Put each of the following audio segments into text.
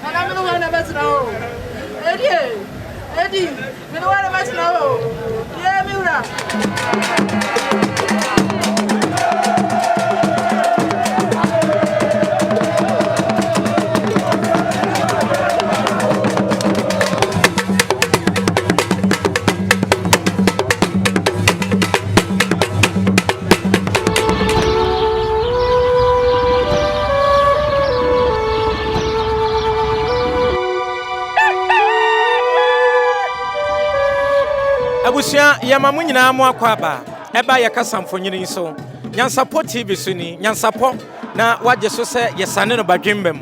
And I'm going to let you know. Eddie, you know what I'm let you know. Yeah, Mura. Abusia yamamu nyina mu akwaba eba yakasamfo nyini so Nyansapo TV so ni Nyansapo na waje so se yesane no badwembem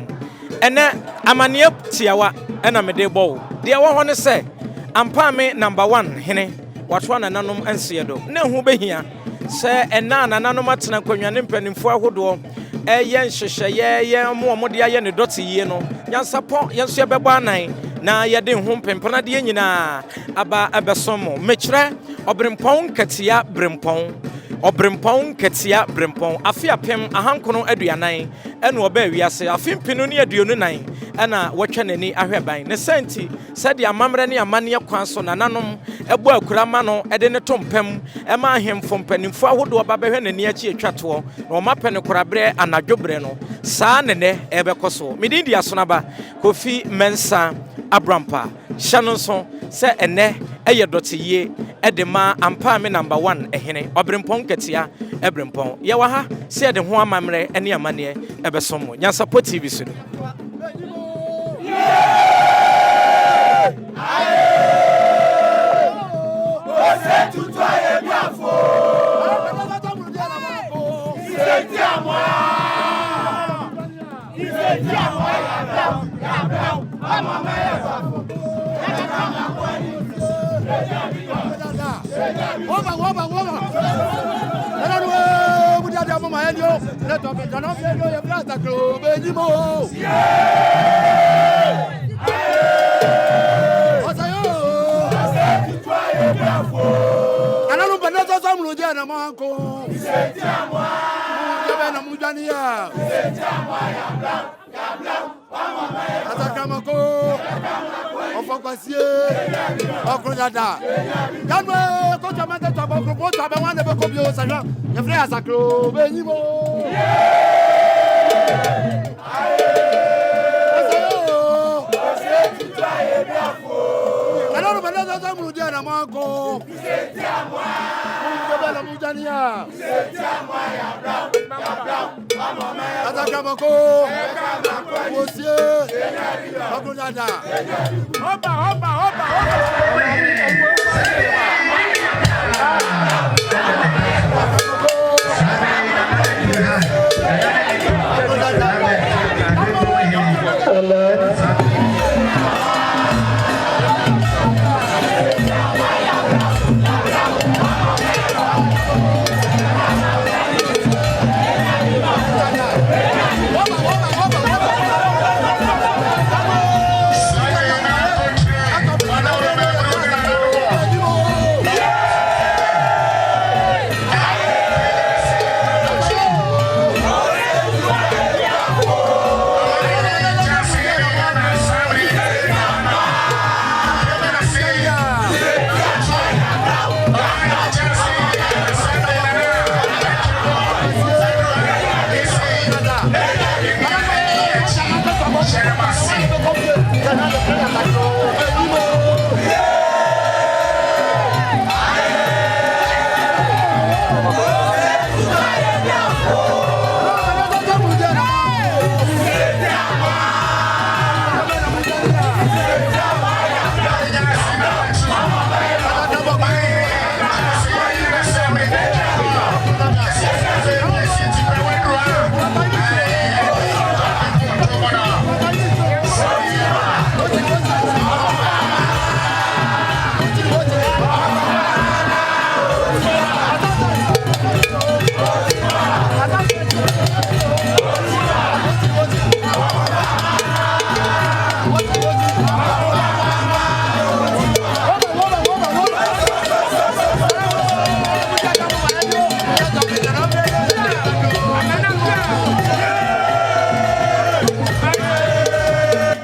ene amane tiawa ena mede bow de wo ho ne se Ampabame #1 Hene wato nananom ansie do na hu behia se ena nananom atena kwanwane mpanimfo ahodo eye nhyehyeye ye mo de aye ne doti yie no Nyansapo yenso yebebo anan na yede hu mpempana de nyina aba abesomo mekire Obrempon Nketia Brempon Obrempon Nketia Brempon Appiah pem ahankono aduanan ena oba wiase afimpinu ne aduonu nan ena wotwa nani ahweban ne senti sede amamre ne amane kwan so nananom ebo akurama no ede ne tompem ema ahemfo mpanimfo ahodo babehwe nani achi etwato na omapene korabre anadwobre no saa ne ebekoso midindi asonaba Kofi Mensa Abrampa Shanonson se ene eye dotiye edema Ampabame #1 Hene Obrempon Nketia Ebrempon ye wa ha se de ho amamre ene amane ebesomo Nyansapo TV so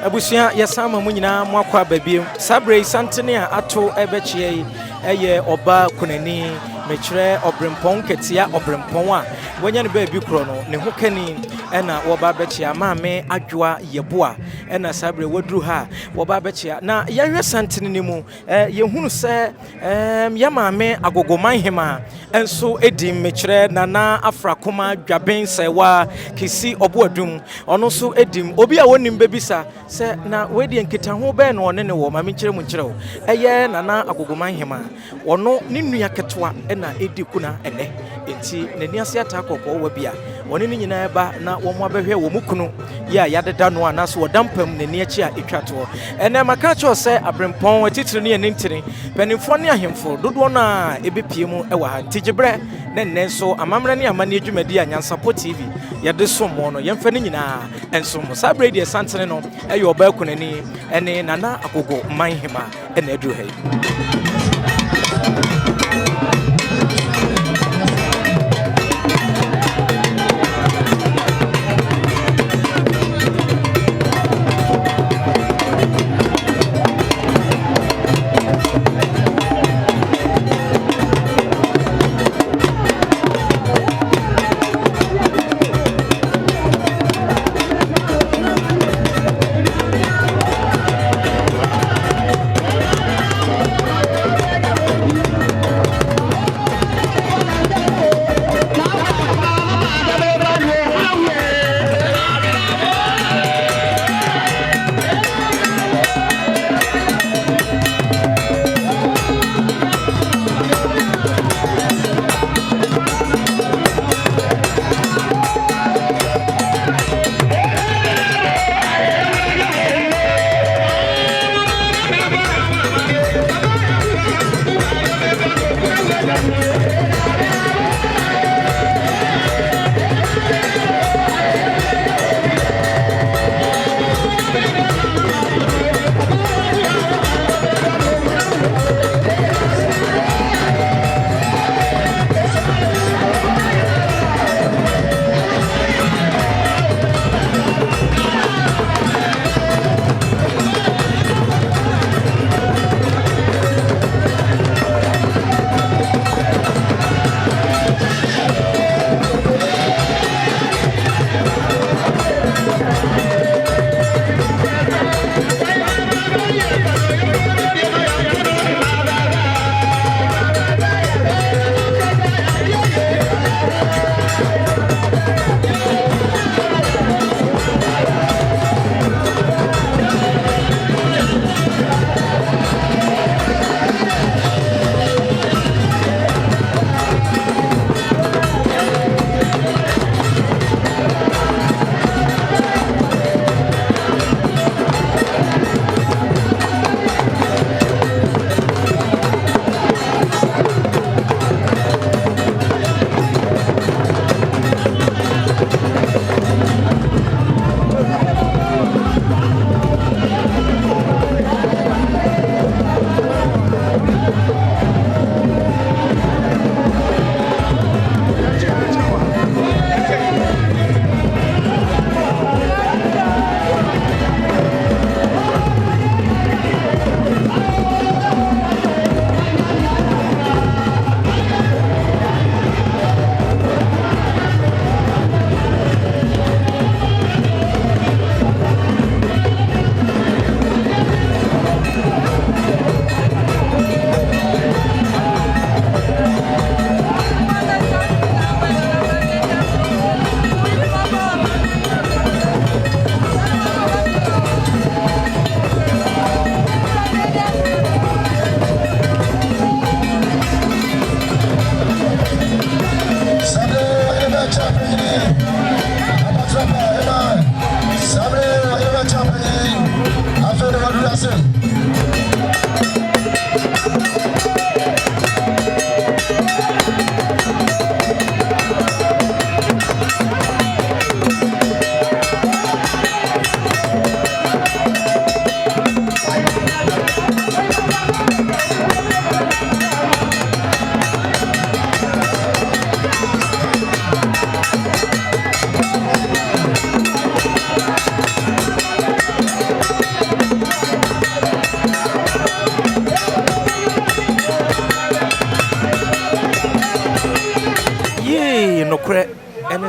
Abusia yasama mu nyina mu akwa babiem sabre santene a ato ebechie eye oba kunani mechire Obrempon Nketia Obrempon a wonya ne baabi kro no ne ho kani ena woba bechia maame adwoa yeboa ena sabre wadru ha woba bechia na yehwe santene ni mu yehunu se ya maame agogoman hema enso edim mechire nana afrakoma dwaben sewa kisi oboadum ono so edim obi a wonim bebisa se na wedi nkita ho be no ne wo maame kire mu kire wo eye nana agogoman hema ono ne nua ketwa na edi kuna ene enti nani ase atakoko wa bia woni ni nyina ba na wo mo abehwe wo mukunu ya yadeda no anaso wodampam nani achi a etwato ene maka cho se Abrempon atitiri ne nintiri penimfo ne ahemfo dodo na ebepie mu ewa ha tigibre ne nenso amamre ne amane adwumadi a Nyansapo TV yade somo no yemfa ne nyina enso mo sabre die santene no eye oba kunani ene nana agogo manhema ene adu ha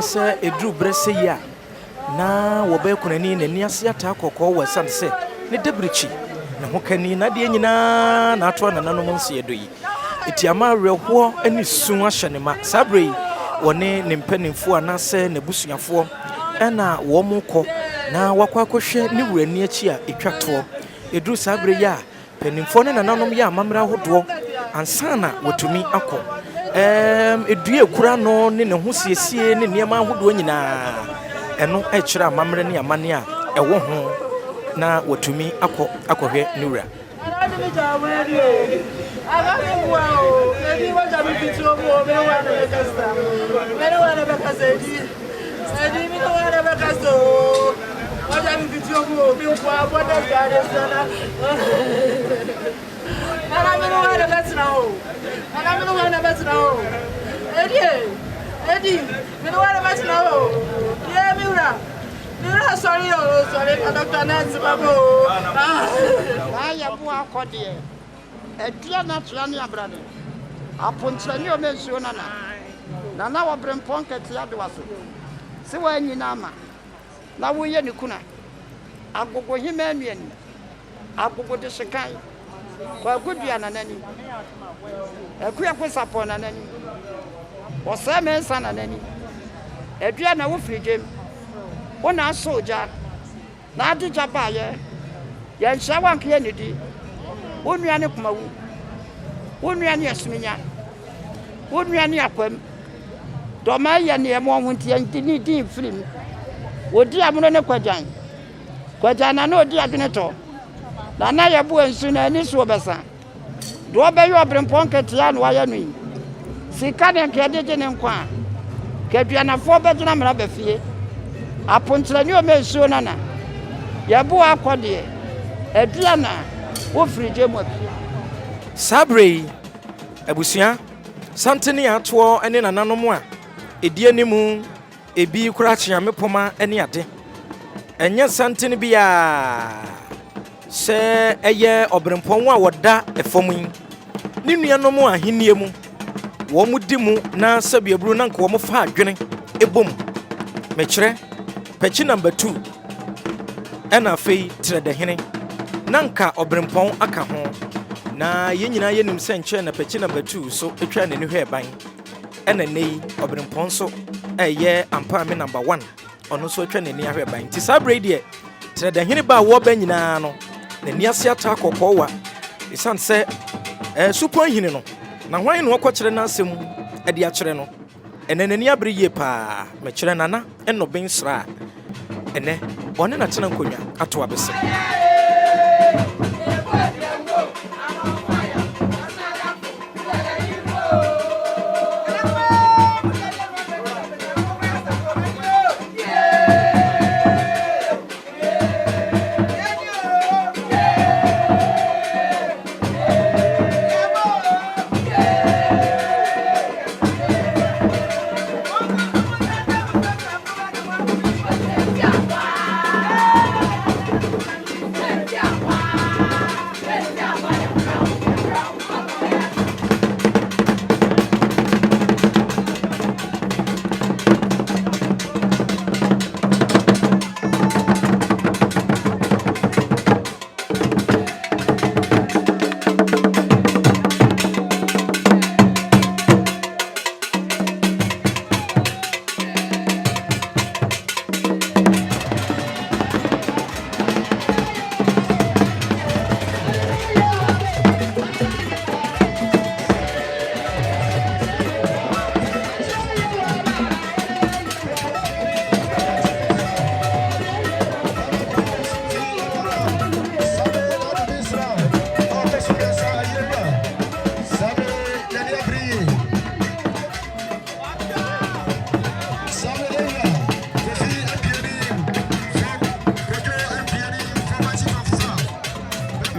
se edru brese ya na wo be kunani na ni ase ata akokọ wa san se ne debrichi na hokani na de nyina na ato na nanom nse yedoyi etiama reho ani sun ahye ma sabre wone ne mpanimfo anase ne busuafo na wo mukọ na wakwa kohwe ne wurani achi a etwato edru sabre ya panimfo ne nanom ya amamra hodo ansana wotumi akọ edue kura no ne ho siesie ne niam ahodo nyina eno ekira amamre ne amane a ewo ho na wotumi akọhwe nura Eddie, me no want to know. Yeah, Mura. Mura, sorry, Dr. Nancy Babo. I am one cordial. A dear natural brother. Upon Sanyo Mentionana. Nana Obrempon Kyeame was. So when you nama. Now we are Nikuna. I go him and I go to Shakai. For good be an enemy. A queer was upon an enemy. Or Simon son and any. Adriana Woofy Jim. One our soldier. Nadi Appiah. Yan Shawan Kennedy. One Yanikumaw. One Yan Yasminia. One Yan Yapem. Domaya near Monty and Dinny Film. Would dear Munana Quajan. Quajana no dear Beneto. Lanaya Boo and Suna and Niswabasa. Do obey your Obrempon Kyeame Wyoming. Sikane Nketia ne nkwa Kyeame fo beduna mra bafie apontrani o mensuo nana yebo akode aduana wo frije mo apia sabre abusua santene ato ene nananom a edie nimu ebi kura Kyeame poma ene ade enye santene bia se eye Obrempon a woda efomu ni nuanom a henie mu wo mudimu na sabiabru na nko wo fa adwene ebom mekire pechi number 2 ena fei trede hene nanka Obrempon aka ho na yenyina yenim se nche na pechi number 2 so etwa ne hwe ban ena nei Obrempon so eye Ampabame number 1 ono so etwa ne ni ahwe ban ti sabre die trede hene ba wo ba nyina no na ni ase ata akokọ wa isan se supon hene no na hwan no kwakire na asem ade akire no ene nani abre ye pa me kire nana eno ben sra ene one na tena nkonwa ato abese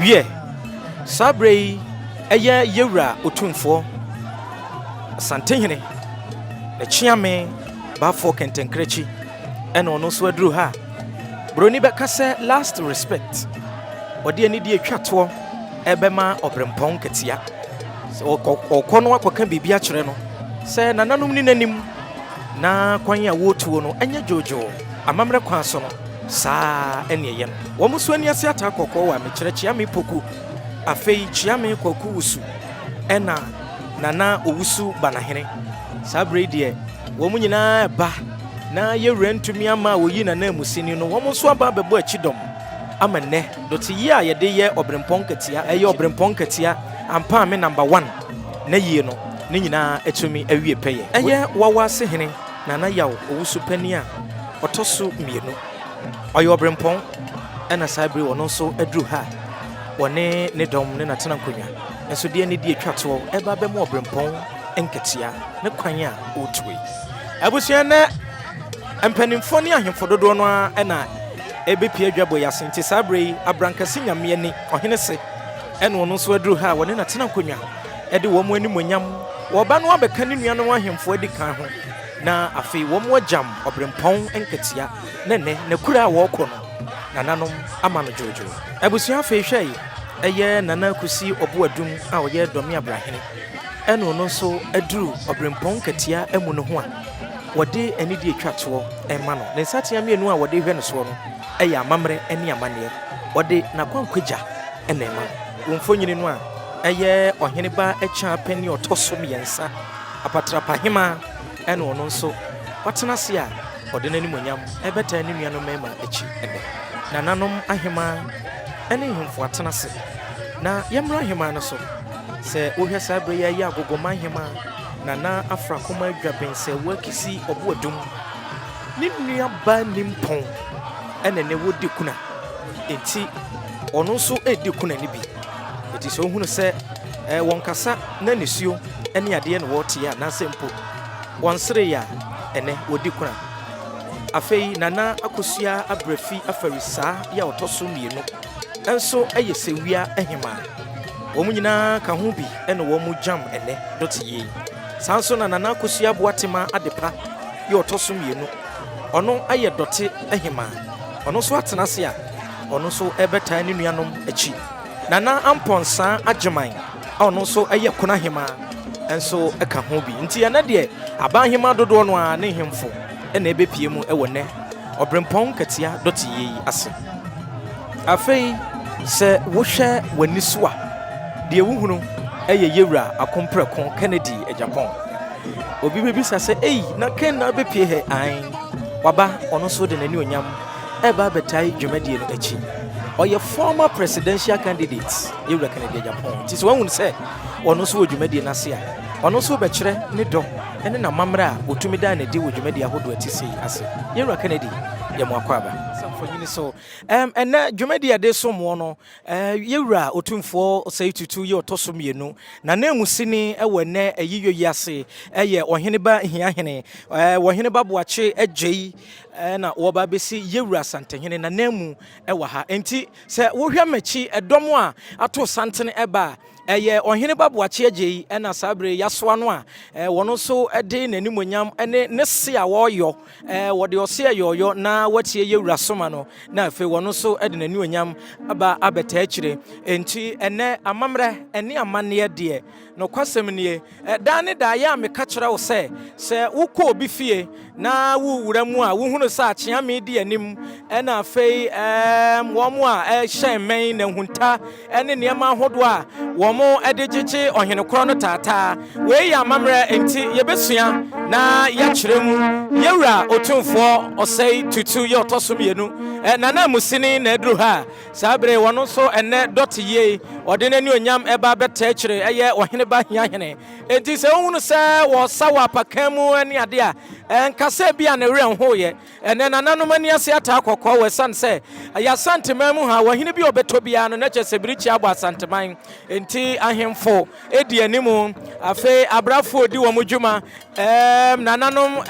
wie sabre eye yewra Otumfuo santehene na Kyeame bafo kentenkrechi ena ono so aduru ha broni be kase last respect odi ani die twato ebema Obrempon Nketia so okono akoka bibia kire no se nananom ni nanim na kwan ya wotuo no enye jojo amamre kwan so no saa ene ye no wo muso ani ase ata kokko wa me Kyeame poku afei Kyeame koku wusu ena nana owusu banahene sabre de wo mu nyina ba na ye rentumi ama wo yi nana musini no wo muso aba bebo akidom amane doti yi a ye de ye Obrempon Nketia eye Obrempon Nketia Ampabame #1 na yie no ne nyina etumi awie peye eye wawa se hene nana yaw owusu pani a otoso mienu oye Obrempon ena sabre wono so adru ha wone ne dom ne natena nkonya enso de ne die twato eba be mo Obrempon Nketia ne kwan a otue abusua na empanimfo ne ahemfo dodo no ena ebepie adwabo yasenti sabre abrankasi nyame ani ohene se ena wono so adru ha wone natena nkonya ede wo mo animonyam wo ba no abeka ne nua no ahemfo adi kan ho na afei wo mo jam Obrempon Nketia ne kura wo kɔ no nananom ama no jojo abusua afei hwɛ eye nana kusi obuadum a oye domi abrahene eno no so aduru Obrempon Nketia emu no ho a wode ani die twato ema no ne satia mienu a wode hwɛ no so no eye amamre ene amane wode na kwankwaja ena ema wonfonyini no a eye ohene ba acha pani otosom yensa apatrapa hema eno no so watena se a wode nani monyam ebeta ni nua no mema achi ene nananom ahema ene hemfo atena se na yemra hema no so se wohwe sabre ya agogoma hema nana afra koma adwaben se wakisi obuadum ni nua ba nimpon ene ne wodi kuna enti ono so edi kuna ni bi eti so hunu se won kasa na nesuo ene ade ne wote ya na sempo won sere ya ene wodi kuna afei nana akosua abrafi afarisa ya otoso mienu enso eye sewia ehema wo mu nyina ka ho bi ene wo mu jam ene dotiye sanso na nana akosua boatema adepa ya otoso mienu ono aye dote ehema ono so atena se a ono so ebeta ni nuanom achi nana amponsa agyeman ono so aye kuna hema enso eka ho bi nti ene de aban hema dodo no a ne hemfo ena ebepie mu ewone Obrempon Nketia dotiye ase afei se wohwe wani so a de wuhunu eye yewura akompreko Kennedy Agyapong obi bebisa se na ken na bepie he an waba ono so de nani onyam eba betai dwumadie no achi oye former presidential candidate yewura Kennedy Agyapong ti so wanhunu se ono so dwumadie na se a ono so bekire ne do ene na mamra a otumi da na di dwumadie ahodo atisi ase yewura Kennedy yemu akwaba samfonyini so ene dwumadie ade so mo no yewura Otumfuo sai tutu ye otoso mienu na na emusini ewene ayiyo yase eye ohene ba Hiahene ohene ba boache agei na woba besi yewura santehene na namu ewa ha enti se wohwa machi edom a ato santene eba eye ohene ba boache agei na sabre yasoa no a wono so ede nanimonyam ene ne se a woyo wode ose ayoyo na watie yewura soma no na afi wono so ede nanimonyam aba abeta akire enti ene amamre ene amane de no kwasem nie dane da ya meka kire wo se wukọ obi fie na wuwura mu a wuhunu sa Kyeame di anim ena afi womo a hyemen na hunta ene niema hodo a womo ede gyegye ohene kro no tata we ya amamre enti yebesua na ya kire mu yewura Otumfuo osei tutu ye otoso mienu nana musini na edru ha sabre wono so ene dotiye ode nani onyam eba beta akire eye ohene ba Hiahene enti se wohunu se wo sawa pakamu ani ade a nkase bia na re hoye ene nananom ani ase ata akokọ we san se ya santeman mu ha wahene bi obeto bia no na chesebirichi agba santeman enti ahemfo edi animu afi abrafo odi wo mudwuma nananom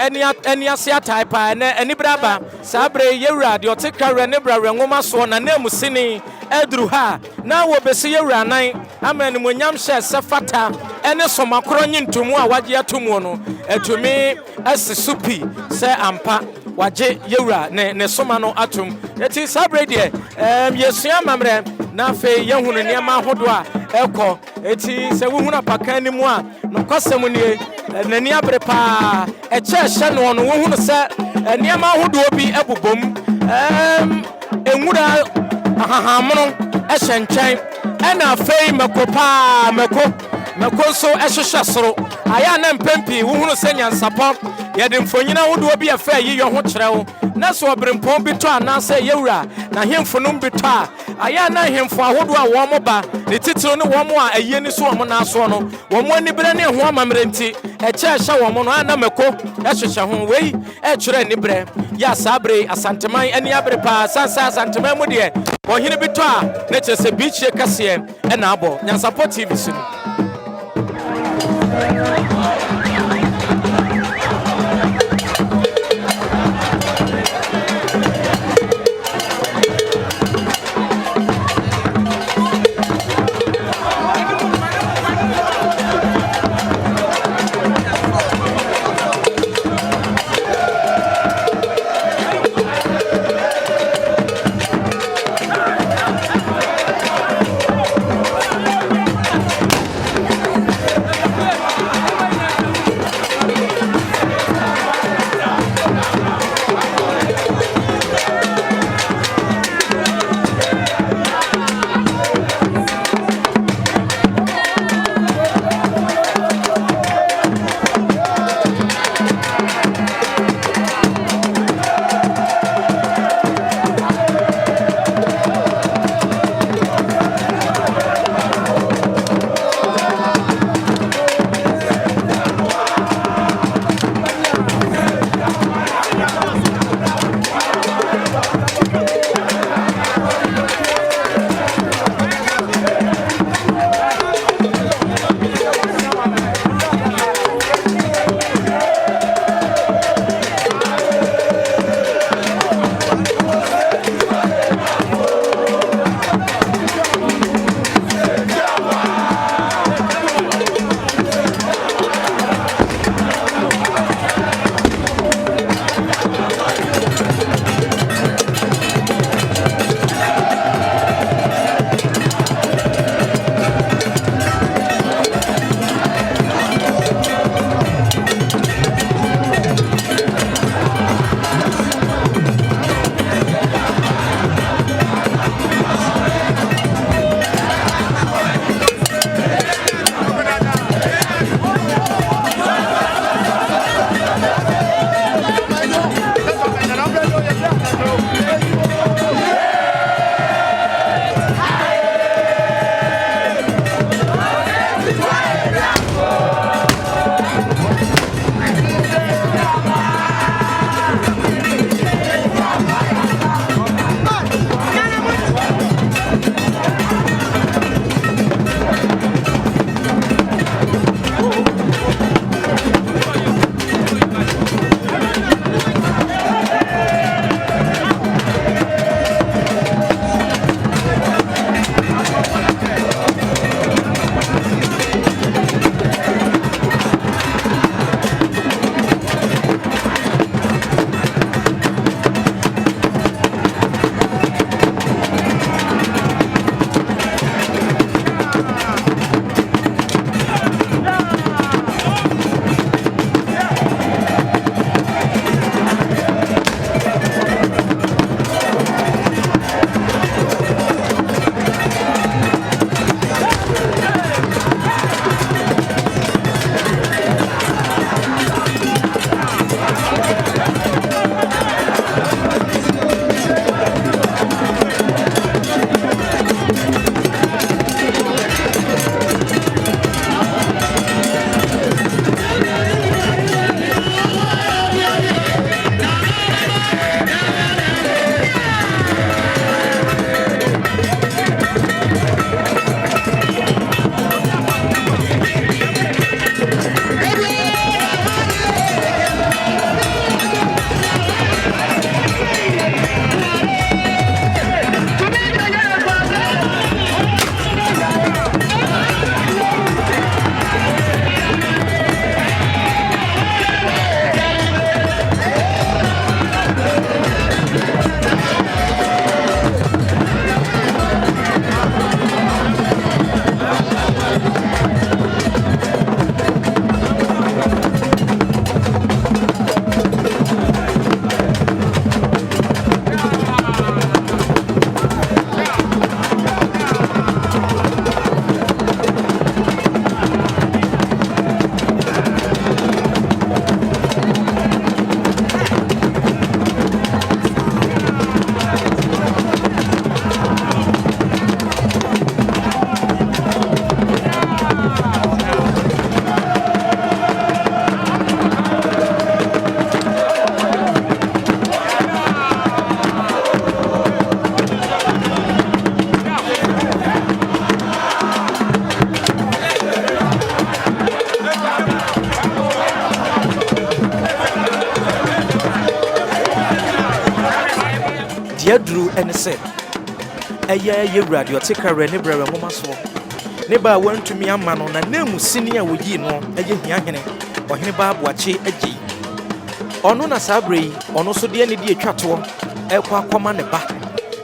ani ase ata pa ene anibraba sabre yewura de otekare ne brawe ngoma so na namusini edru ha na wo besi yewura nan amani monyam hye sefata ene somakoro nyintumu a wagye atomu no etumi asisupi se ampa wagye yewura ne soma no atum eti sabre de yesua mamre na fe yehunu niema hodo a eko eti se wuhunu apaka ni mu a no kwasem nie nani abre pa e che hye no no wo hunu se niam ahodo bi ebobom enwura ahahamono e hyenkyɛn ɛna afei makopa mako so ɛhyehyɛ soro aya na mpempi wo hunu se nyansapɔ yɛde mfonyina ahodo bi afa yi yɔ ho kyerɛw na so Obrempon bi to anase yewura na hemfo no bi to a aya na hemfo ahodo a wo mo ba ne titiro ne wo mo a aye ni so wo mo na so no wo mo ani bre ne ho amamrenti ɛkyɛ hye wo mo no ana mako ɛhyehyɛ ho wei ɛkyerɛ ni bre ya sabre asanteman ani abre pa sansa asanteman mu de wo hene bi to a ne kyese bichie kase ɛna abɔ Nyansapo TV so sɛ ɛyɛ yɛwura deɛ ɔte kara ne brɛ nwoma so ne ba wantumi ama no na na mu sini a woyi no ɛyɛ Hiahene ɔhene ba aboakye agye ɔno na saa brɛ yi ɔno so deɛ ne die twa toɔ ɛkɔ akɔma ne ba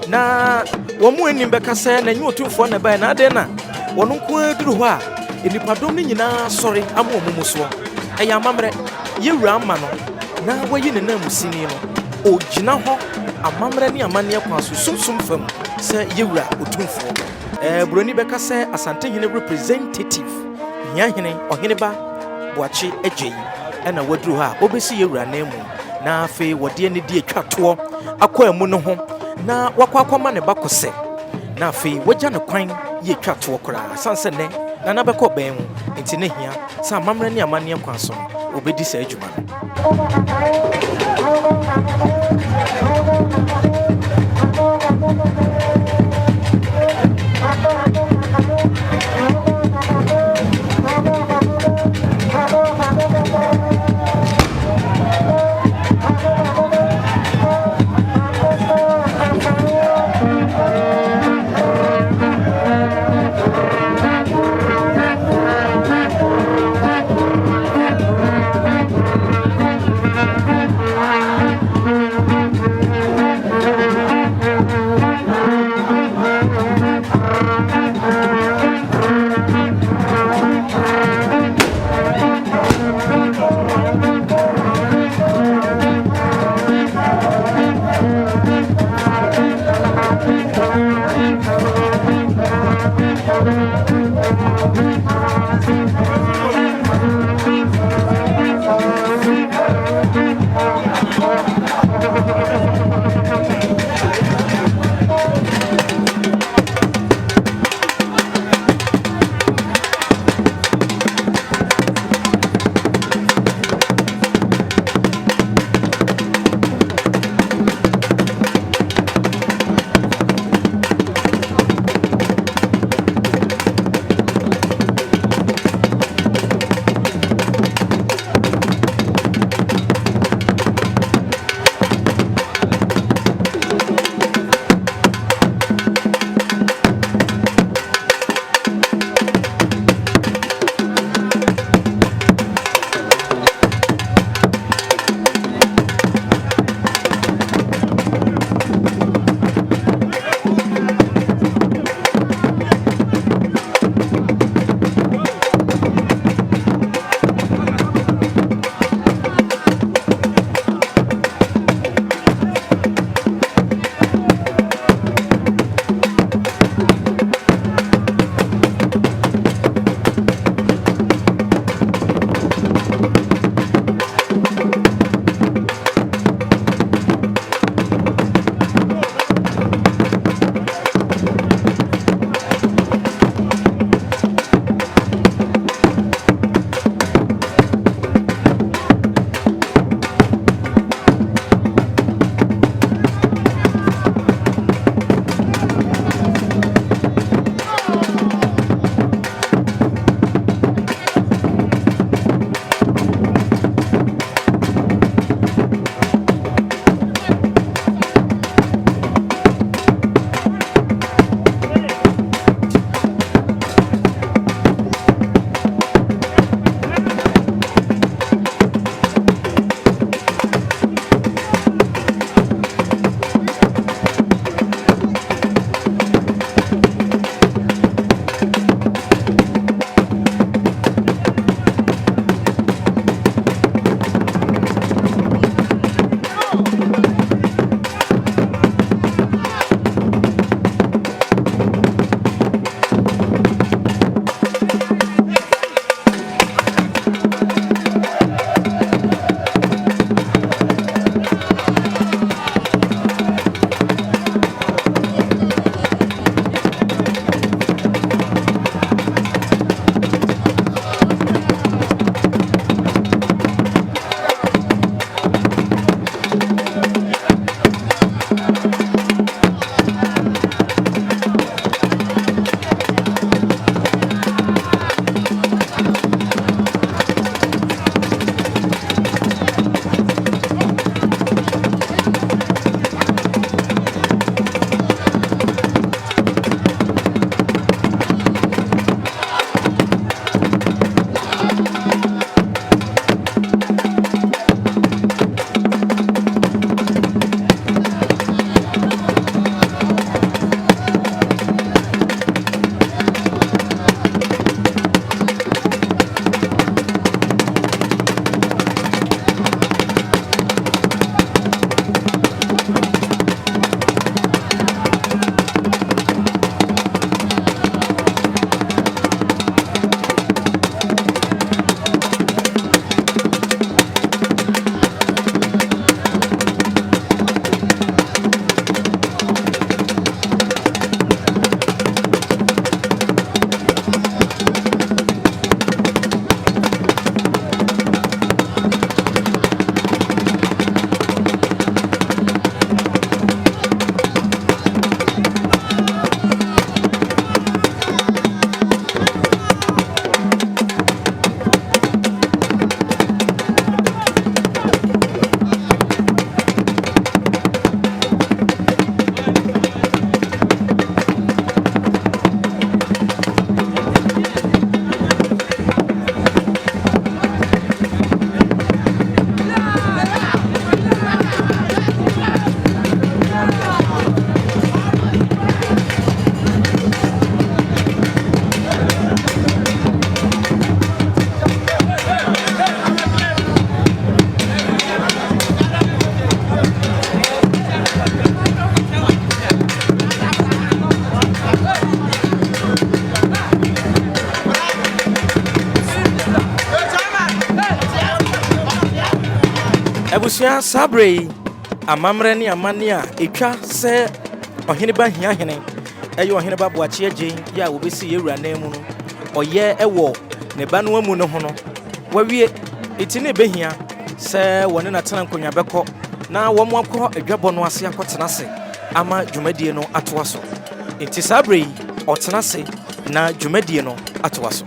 na wɔn mu anim bɛka sɛ na nyɛ Otumfuo na ba na ade na wɔn nko aduru hɔ a enipadɔm ne nyinaa sɔre ama wɔn mu soɔ ɛyɛ amammerɛ yɛwura ama no na wɔyi ne nam sini no ogyina hɔ amammerɛ ne amanneɛ kwan so sumsum fam sɛ yɛwura Otumfuo buroni bɛka sɛ asantehene representative Hiahene ɔhene ba boakye agye yi ɛna waduru hɔ a obɛsi yɛwura na mu na afei wɔde ne die twa toɔ akɔ amu no ho na wakɔ akɔma ne ba kɔsɛ na afei wagya ne kwan yɛ twa toɔ koraa san sɛ nnɛ nana bɛkɔ bɛn mu nti ne hia sɛ amammerɛ ne amanneɛ kwan so no obɛdi saa adwuma Ebusia sabre amamre ni amane a etwa se ohene ba Hiahene eyo ohene ba boache agyen ya obesi yewura na mu no oye ewo ne ba no amu no ho no wawie eti ne behia se wone na tena nkonya beko na wo mo akọ adwabọ no ase akọtena se ama dwumadie no atoa so enti sabre otena se na dwumadie no atoa so.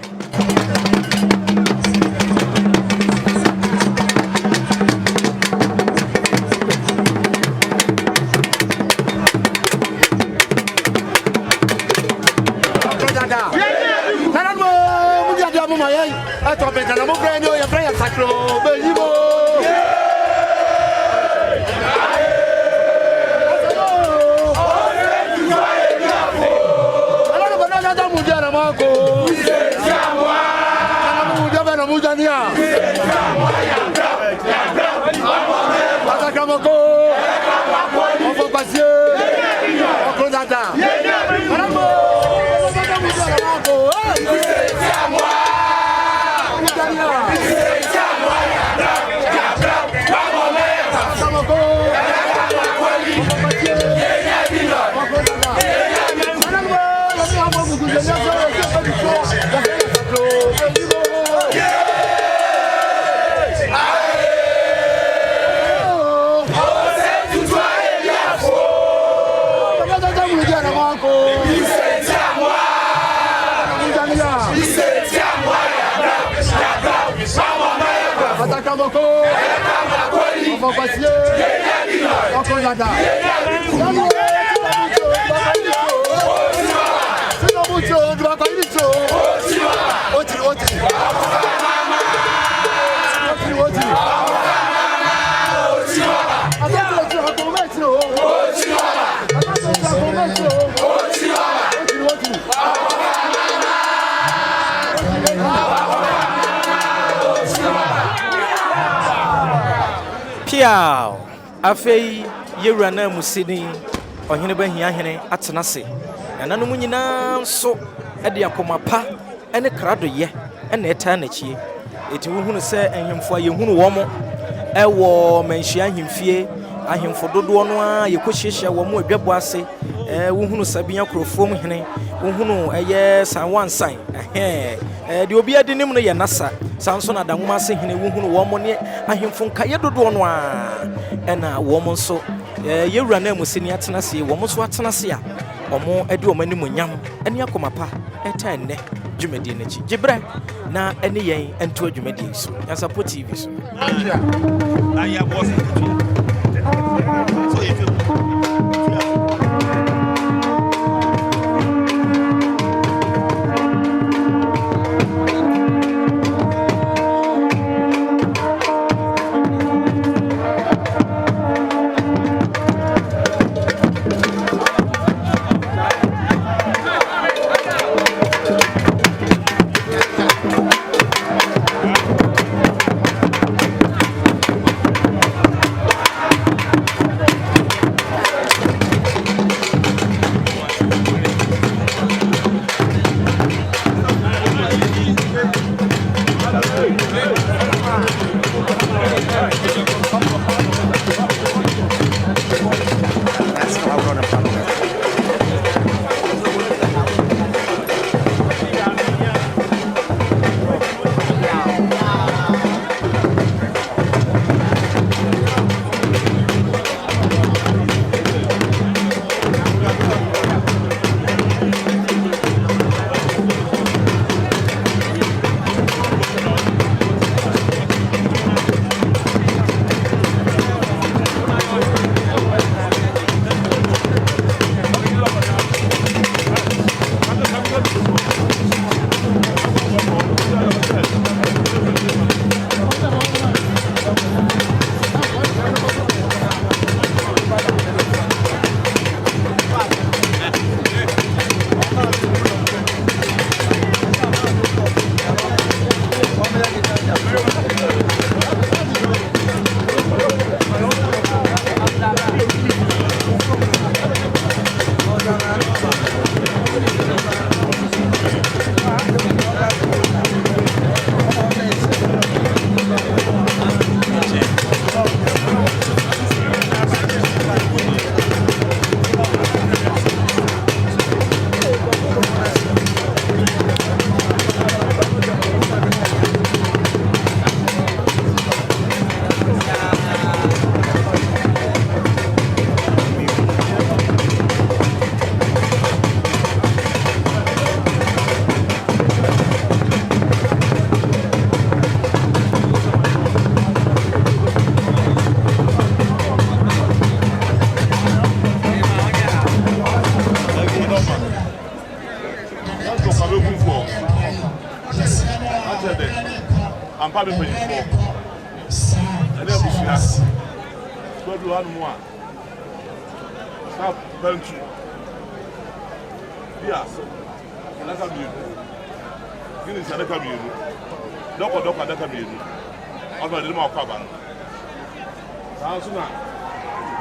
Appiah afei yewura na musini ohene ba Hiahene atena se nananom nyina nso de akomapa ene krado ye ene eta na chie eti wohunu se ahemfo a yehunu wo mo ewo manhia ahemfie ahemfo dodo no a yekohyiehia wo mo adwabo ase wohunu sabia krofo mu hene wohunu eye sanwansan de obi ade nim no ye nasa sanso na danwoma ase hene wohunu wo mo ne ahemfo nkaye dodo no a ena wo mo nso yewura na musini atena se wo mo so atena se a omo ade o mani munyam ene akomapa eta enne dwumadi na chi gibre na ene yen ento adwumadi so Nyansapo TV so aya boss so if you Otumfuo. After that, Ampabame before. And then we should go to one more. Stop, Bench. Yeah, that's a beauty. Guinness and a community. Doctor, that community. I'm not in my cabin. Sounds not.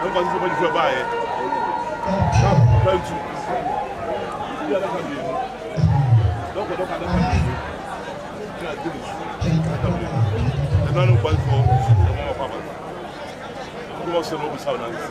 Nobody's going to buy it. Stop, Bench. Yeah, that community. Doctor, that community. Yeah, Guinness. And none of for the more cabin. Who was the most sound and see?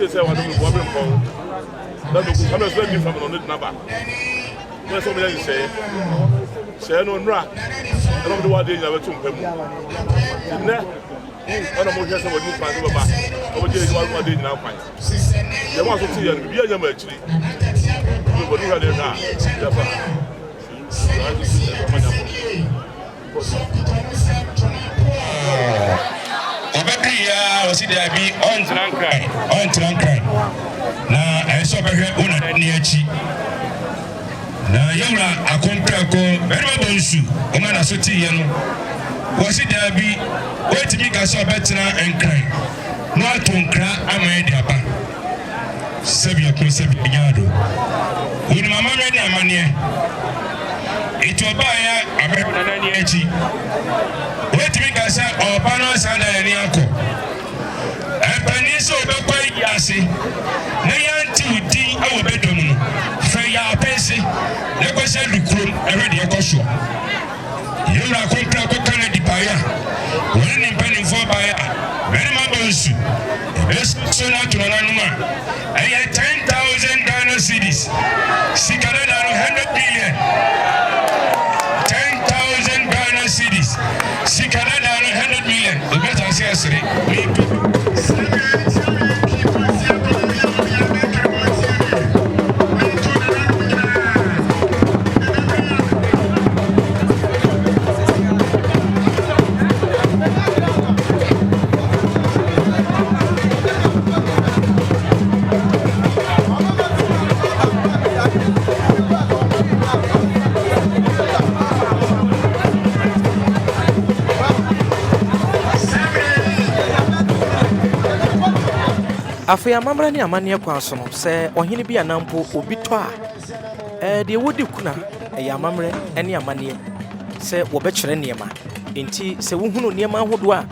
Say what we Obrempon. That look, I'm just ready from on the number. There's so many say no nra. I don't know what they never took them. One of my guests would find over back. Over there, one day now find. They want to see and be a young actually. But you had it now. Obekria osi da bi on trankrai na eso behwe una ni achi na yewra akompra ko berima bonsu o ma na so ti ye no osi da bi wetimi ka so betina enkrai no atonkra ama di aba sebi ko sebi nyado uni mama me ni amane itoba ya abehwe na ni achi wetimi ka sa obano sanda ni anko Ebenezer obekwa yase na yanti udi awo bedom no fe ya apese na ko se lukrum erede ekoso yura kontra ko Canada baya woni ni mpani fo baya very mabonsu eso na tunana numa aya 10,000 Ghana cedis sikara na 100 billion 10,000 Ghana cedis sikara na 100 million obeta se asire Afia mamra ni amane kwa so no se ohene bi anampo obi to a de wodi kuna ya mamre ene amane se wo be kire niema enti se wo hunu niema hodo a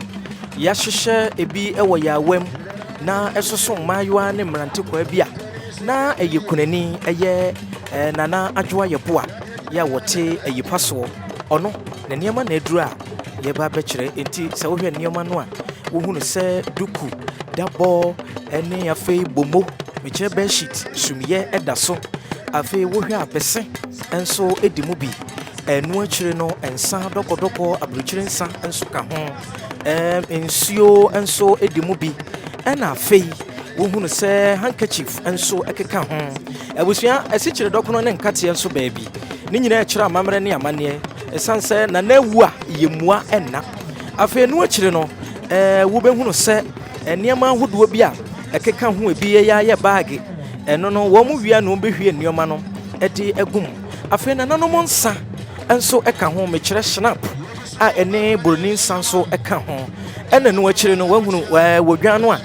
ya hyehye ebi ewo ya awam na esoso mayoa ne mrante kwa bia na eyikunani eye nana adwoa yeboa ya wote eyipaso ono ne niema na eduru a ye ba be kire enti se wo hwe niema no a wo hunu se duku dabo ene afei bomo meche bed sheet sumiye edaso afei wo hwe apese enso edimu bi enu akire no ensa dokodoko abruchire nsa enso ka ho ensuo enso edimu bi ena afei wohunu sɛ handkerchief nso ɛkeka ho abusua asikyire dɔkono ne Nketia nso baabi ne nyina ɛkyerɛ amammerɛ ne amanneɛ ɛsan sɛ na nawu a yɛmua ɛnna afei no akyire no wobɛhunu sɛ nneɛma ahodoɔ bi a ɛkeka ho ebi yɛ baage ɛno no wɔn mu wia no bɛhwie nneɛma no ɛde agum afei nananom nsa nso ɛka ho mekyerɛ snap a ɛne boroni nsa nso ɛka ho ɛna no akyire no wahunu wɔdwan no a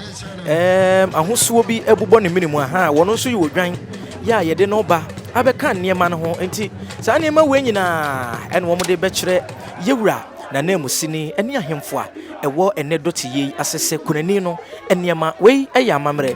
ahosuo bi ɛbobɔ ne minimu aha wɔn nso yɛ wɔdwan yɛ a yɛde no ba abɛka nneɛma no ho nti saa nneɛma wei nyinaa ɛna wɔn de bɛkyerɛ yɛwura na namusini ɛne ahemfo a ɛwɔ ɛnɛ dɔte yei asɛsɛ kunani no nneɛma wei ɛyɛ amammerɛ.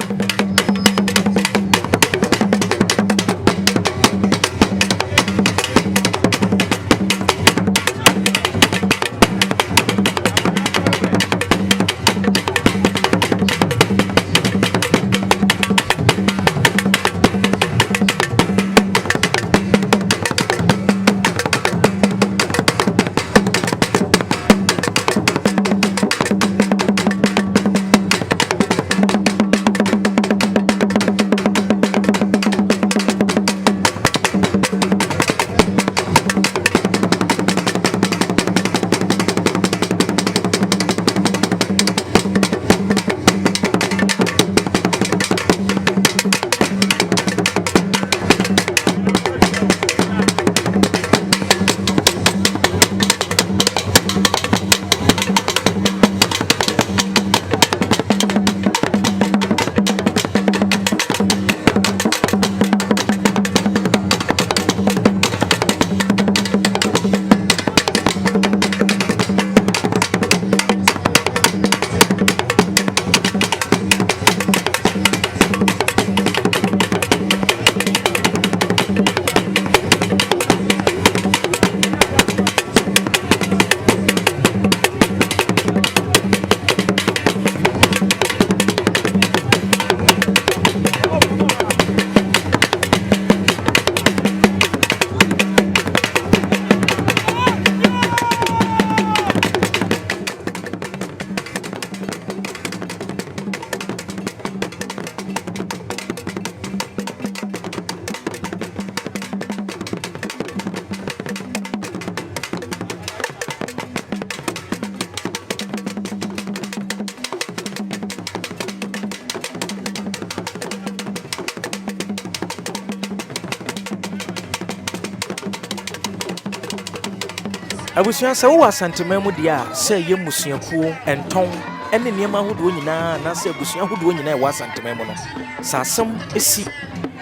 abusua sɛ wo asantema mu dia sɛ yɛ musuakuo entɔn ɛne nneɛma ahodoɔ nyinaa na sɛ abusua ahodoɔ nyinaa ɛwɔ asantema mu no sɛ asɛm esi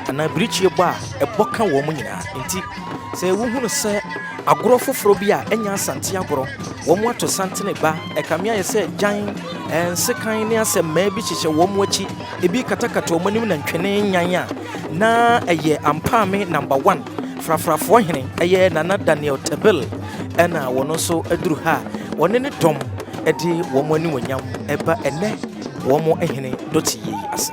ana birikyie bɔ a ɛbɔ ka wɔ mu nyinaa nti sɛ wohunu sɛ agorɔ foforɔ bi a ɛnya asante agorɔ wɔn mu ato santene ba ɛkamea yɛ sɛ gyan nsekan ne asɛ mmaa bi hyehyɛ wɔn mu akyi ebi katakata wɔn anim na ntwene nyan a na ɛyɛ Ampabame #1 frafrafoɔ hene ɛyɛ Nana Daniel Tebel ɛna wɔn nso aduru ha wɔne ne dɔm ɛde wɔn ani wɔnyam ɛba ɛnɛ wɔn hene dɔte yie ase.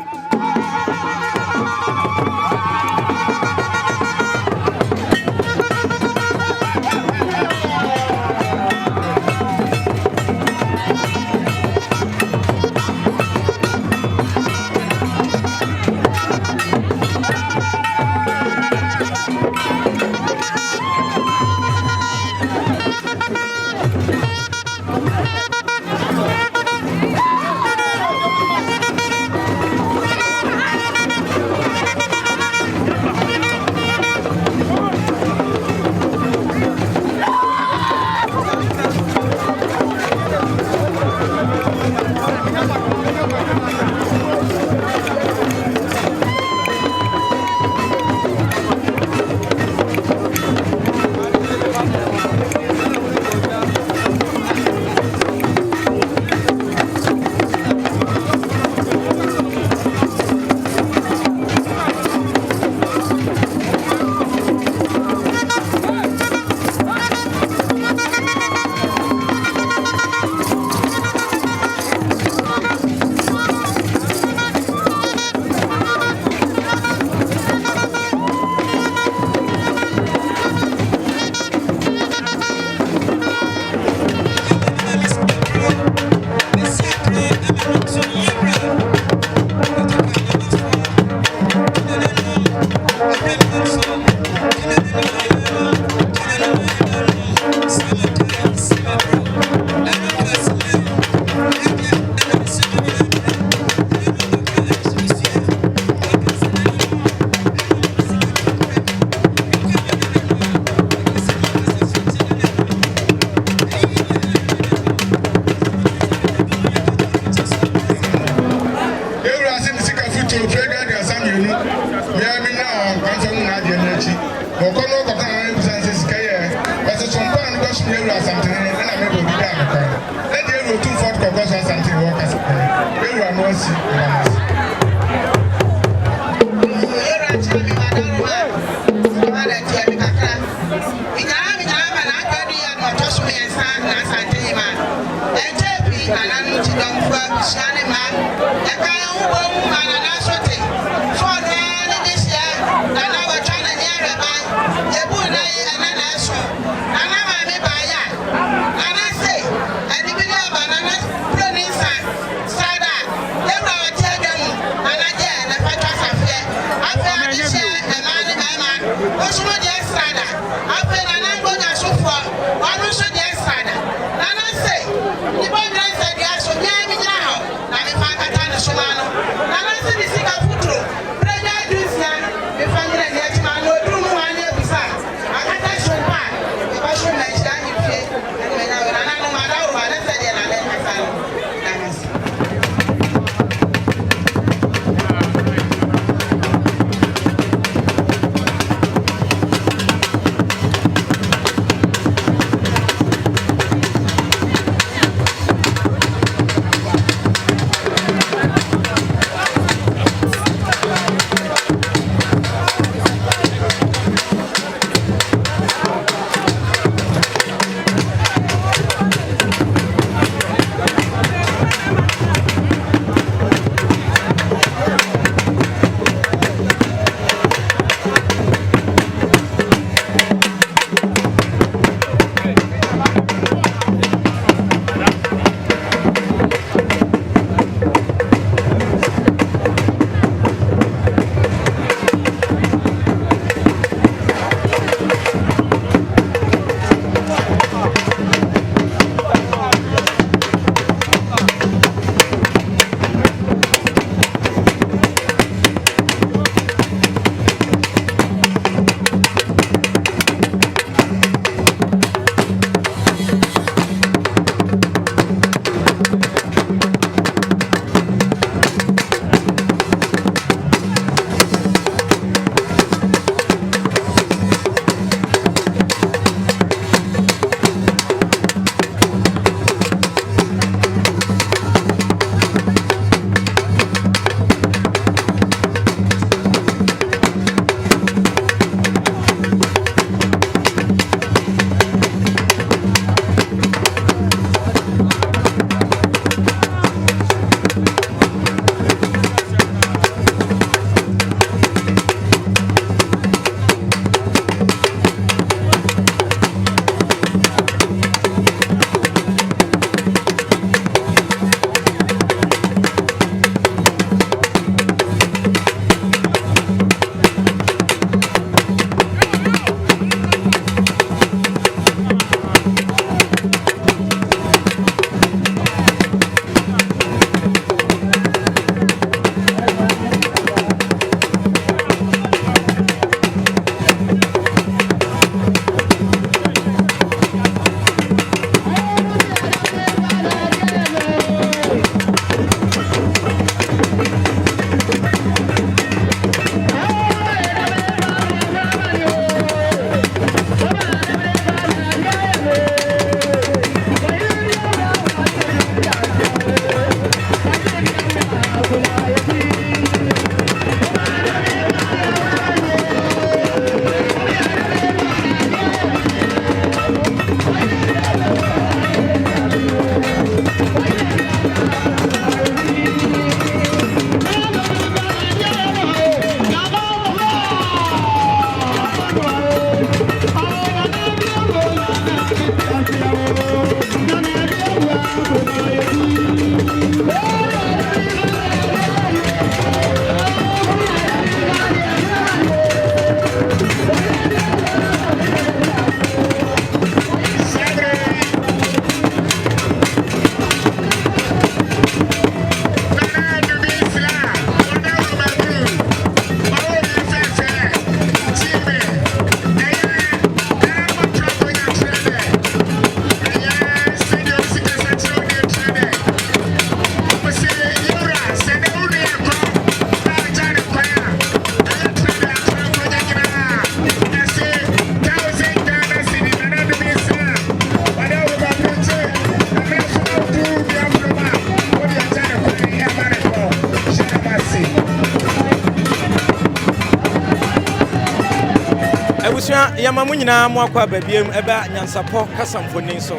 Ebusua yamamu nyina mo akwa babiem eba Nyansapo kasamfoni so.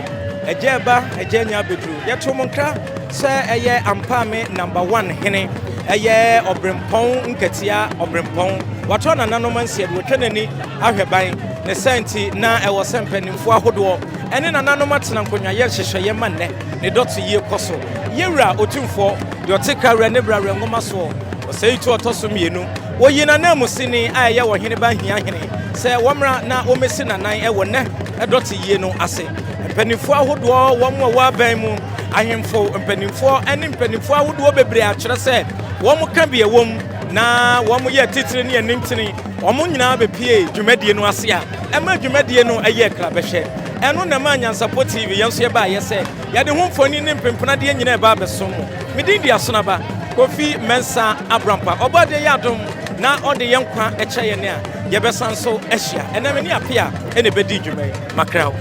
Ejeba ejenya bedru. Yeto monkra se eye Ampabame #1 Hene. Eye Obrempon Nketia Obrempon. Wato na nanoma nsie de wotwenani ahweban ne senti na ewo sempanimfo ahodo. Ene na nanoma tena nkonwa ye hyehyeye manne ne dot yie koso. Yewura Otumfuo de otika wra ne brawra ngoma so. Osei to otoso mienu. Woyina na musini aye wo hene ba Hiahene. Se womra na omesi nanan ewo ne edot yie no ase. Mpanimfo ahodo wo wa ban mu ahemfo mpanimfo ene mpanimfo ahodo bebre a kyerɛ sɛ wo ka bie wom na wo yɛ titire ne animtini wo nyina bepie dwumadie no ase a ɛma dwumadie no ɛyɛ krabɛhwɛ ɛno na ma Nyansapo TV yɛnso yɛba yɛ sɛ yɛde ho mfoni ne mpempena de nyina ɛba abɛso mu medin dia sonaba Kofi Mensa Abrampa obade yɛ adom na ɔde yɛn kwa ɛkyɛ yɛn a yɛbɛsan so ahyia ɛnam ne Appiah ɛne bɛdi dwuma yi makraw.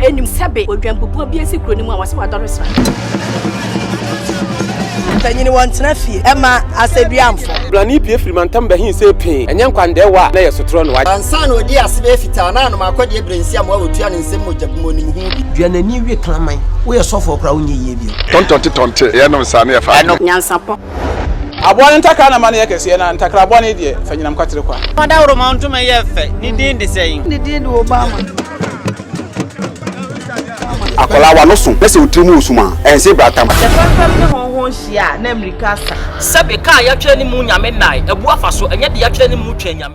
enim sebe odwampopo bi esi kroni mu a wase wadoresra tanyini wantena fie ema aseduamfo blani pie frimantam bahin se pin enye nkwande wa na yesotro no wa ansa na odi asebe fita na no makode ebrensi am wa otua ne nsem mojabmo nim hu duanani wie klaman wo ye sofo kra wonye yie bi tonte ye no sane ya fa Nyansapo abone ntaka na mane yakese na ntakra abone de fanyinam kwatere kwa mada woro mantuma ye fe ni din de sei ni din de Obama akola wa no so pese utrimu usuma ense bratam tefam ne honhon hia na America sa sebe ka ya twa ni mu nyame nai ebu afa so enye de ya twa ni mu twa nyame